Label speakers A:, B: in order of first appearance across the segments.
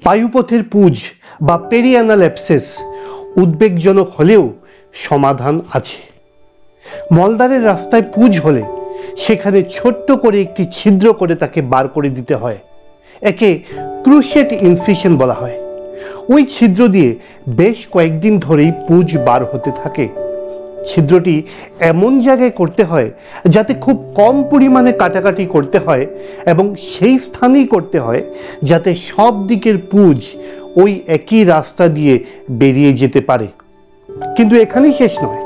A: পায়ুপথের পুঁজ বা perianal abscess উদ্বেগজনক হলেও সমাধান আছে। মলদ্বারের রাস্তায় পুঁজ হলে সেখানে ছোট্ট করে একটি ছিদ্র করে তাকে বার করে দিতে হয়। একে ক্রুশেট ইনসিশন বলা হয়। ওই ছিদ্র দিয়ে বেশ কয়েকদিন ধরেই পুঁজ বার হতে থাকে। ছিদ্রটি এমন জায়গায় করতে হয় যাতে খুব কম পরিমাণে কাটাকাটি করতে হয় এবং সেই স্থানেই করতে হয় যাতে সব দিকের পুঁজ ওই একই রাস্তা দিয়ে বেরিয়ে যেতে পারে। কিন্তু এখানেই শেষ নয়।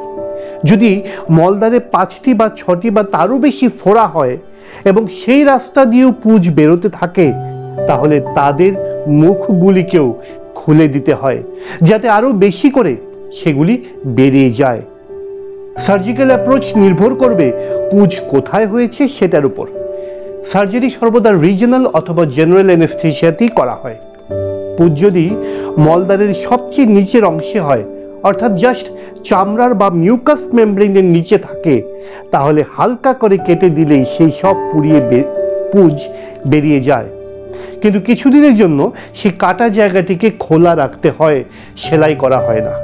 A: যদি মলদ্বারে 5টি বা 6টি বা তারও বেশি ফোড়া হয় এবং সেই রাস্তা দিয়েও পুঁজ বেরোতে থাকে, তাহলে তাদের মুখগুলিকেও খুলে দিতে হয় যাতে আরো বেশি করে সেগুলি বেরিয়ে যায়। সার্জিক্যাল অ্যাপ্রোচ নির্ভর করবে পুঁজ কোথায় হয়েছে সেটার উপর। সার্জারি সর্বদা রিজনাল অথবা জেনারেল অ্যানেস্থেসিয়াতেই করা হয়। পুঁজ যদি মলদ্বারের সবচেয়ে নিচের অংশে হয়, অর্থাৎ জাস্ট চামড়ার বা মিউকাস মেমব্রেনের নিচে থাকে, তাহলে হালকা করে কেটে দিলেই সেই সব পুঁজ বেরিয়ে যায়। কিন্তু কিছুদিনের জন্য সেই কাটা জায়গাটিকে খোলা রাখতে হয়, সেলাই করা হয় না।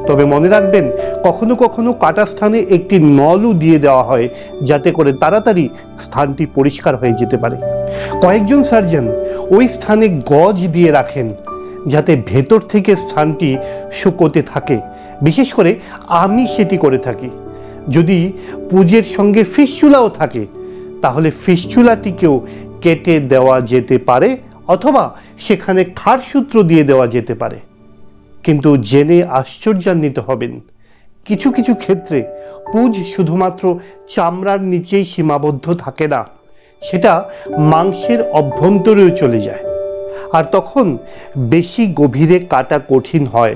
A: তবে মনে রাখবেন, কখনো কখনো কাটা স্থানে একটি নলও দিয়ে দেওয়া হয় যাতে করে তাড়াতাড়ি স্থানটি পরিষ্কার হয়ে যেতে পারে। কয়েকজন সার্জন ওই স্থানে গজ দিয়ে রাখেন যাতে ভেতর থেকে স্থানটি শুকোতে থাকে। বিশেষ করে আমি সেটি করে থাকি। যদি পুঁজের সঙ্গে ফিস্চুলাও থাকে, তাহলে ফিস্চুলাটিকেও কেটে দেওয়া যেতে পারে অথবা সেখানে ক্ষারসূত্র দিয়ে দেওয়া যেতে পারে। কিন্তু জেনে আশ্চর্যান্বিত হবেন, কিছু কিছু ক্ষেত্রে পুঁজ শুধুমাত্র চামড়ার নিচেই সীমাবদ্ধ থাকে না, সেটা মাংসের অভ্যন্তরেও চলে যায়। আর তখন বেশি গভীরে কাটা কঠিন হয়,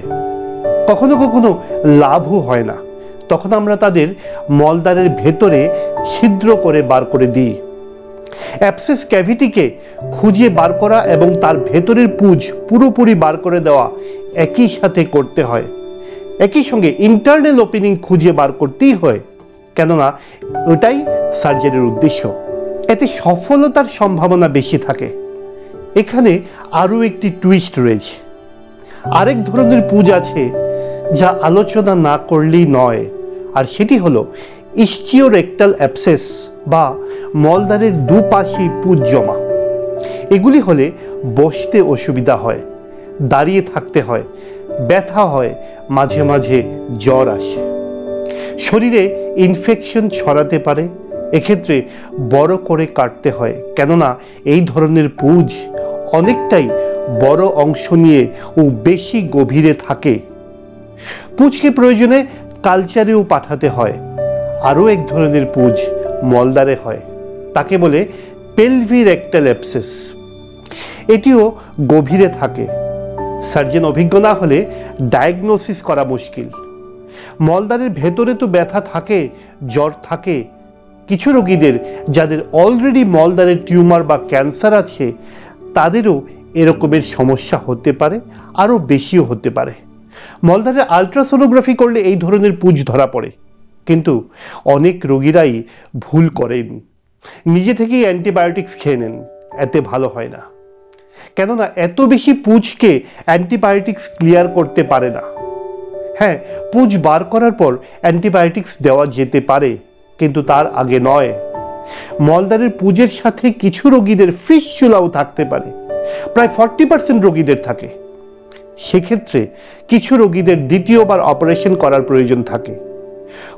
A: কখনো কখনো লাভও হয় না। তখন আমরা তাদের মলদ্বারের ভেতরে ছিদ্র করে বার করে দিই। অ্যাবসেস ক্যাভিটিকে খুঁজে বার করা এবং তার ভেতরের পুঁজ পুরোপুরি বার করে দেওয়া একই সাথে করতে হয়। একই সঙ্গে ইন্টারনাল ওপেনিং খুঁজে বার করতেই হয়, কেননা ওটাই সার্জারির উদ্দেশ্য। এতে সফলতার সম্ভাবনা বেশি থাকে। এখানে আরো একটি টুইস্ট রয়েছে। আরেক ধরনের পুঁজ আছে যা আলোচনা না করলেই নয়, আর সেটি হলো ইসচিওরেক্টাল অ্যাবসেস বা মলদ্বারের দুপাশেই পুঁজ জমা। এগুলি হলে বসতে অসুবিধা হয়, দাঁড়িয়ে থাকতে হয়, ব্যথা হয়, মাঝে মাঝে জ্বর আসে, শরীরে ইনফেকশন ছড়াতে পারে। এক্ষেত্রে বড় করে কাটতে হয়, কেননা এই ধরনের পুঁজ অনেকটাই বড় অংশ নিয়ে ও বেশি গভীরে থাকে। পুঁজকে প্রয়োজনে কালচারেও পাঠাতে হয়। আরো এক ধরনের পুঁজ মলদ্বারে হয়, তাকে বলে পেলভিরেক্টাল অ্যাবসেস। এটিও গভীরে থাকে। সার্জন অভিজ্ঞ না হলে ডায়াগনোসিস করা মুশকিল। মলদ্বারের ভেতরে তো ব্যথা থাকে, জ্বর থাকে। কিছু রোগীদের যাদের অলরেডি মলদ্বারের টিউমার বা ক্যান্সার আছে, তাদেরও এরকমের সমস্যা হতে পারে, আরো বেশিও হতে পারে। মলদ্বারের আলট্রাসোনোগ্রাফি করলে এই ধরনের পুঁজ ধরা পড়ে, কিন্তু অনেক রোগীরাই ভুল করেন, নিজে থেকেই অ্যান্টিবায়োটিক্স খেয়ে নেন। এতে ভালো হয় না, কেননা এত বেশি পুঁজকে অ্যান্টিবায়োটিক্স ক্লিয়ার করতে পারে না। হ্যাঁ, পুঁজ বার করার পর অ্যান্টিবায়োটিক্স দেওয়া যেতে পারে, কিন্তু তার আগে নয়। মলদ্বারের পুঁজের সাথে কিছু রোগীদের ফিস্চুলাও থাকতে পারে, প্রায় 40% রোগীদের থাকে। সেক্ষেত্রে কিছু রোগীদের দ্বিতীয়বার অপারেশন করার প্রয়োজন থাকে।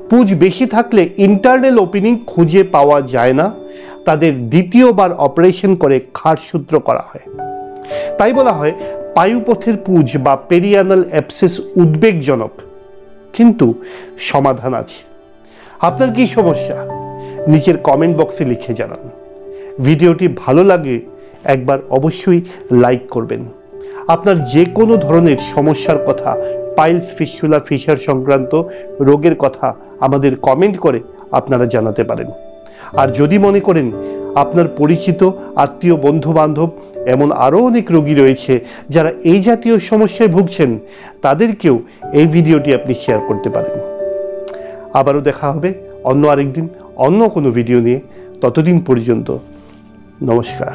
A: পুঁজ বেশি থাকলে ইন্টারনাল ওপেনিং খুঁজে পাওয়া যায় না, তাদের দ্বিতীয়বার অপারেশন করে ক্ষারসূত্র করা হয়। তাই বলা হয় পায়ুপথের পুঁজ বা পেরিয়ানাল অ্যাবসেস উদ্বেগজনক, কিন্তু সমাধান আছে। আপনার কি সমস্যা? নিচের কমেন্ট বক্সে লিখে জানান। ভিডিওটি ভালো লাগে একবার অবশ্যই লাইক করবেন। আপনার যে কোনো ধরনের সমস্যার কথা, পাইলস, ফিস্চুলা, ফিশার সংক্রান্ত রোগের কথা আমাদের কমেন্ট করে আপনারা জানাতে পারেন। আর যদি মনে করেন আপনার পরিচিত আত্মীয়, বন্ধু বান্ধব এমন আরো অনেক রোগী রয়েছে যারা এই জাতীয় সমস্যায় ভুগছেন, তাদেরকেও এই ভিডিওটি আপনি শেয়ার করতে পারেন। আবারও দেখা হবে অন্য আরেকদিন অন্য কোনো ভিডিও নিয়ে। ততদিন পর্যন্ত নমস্কার।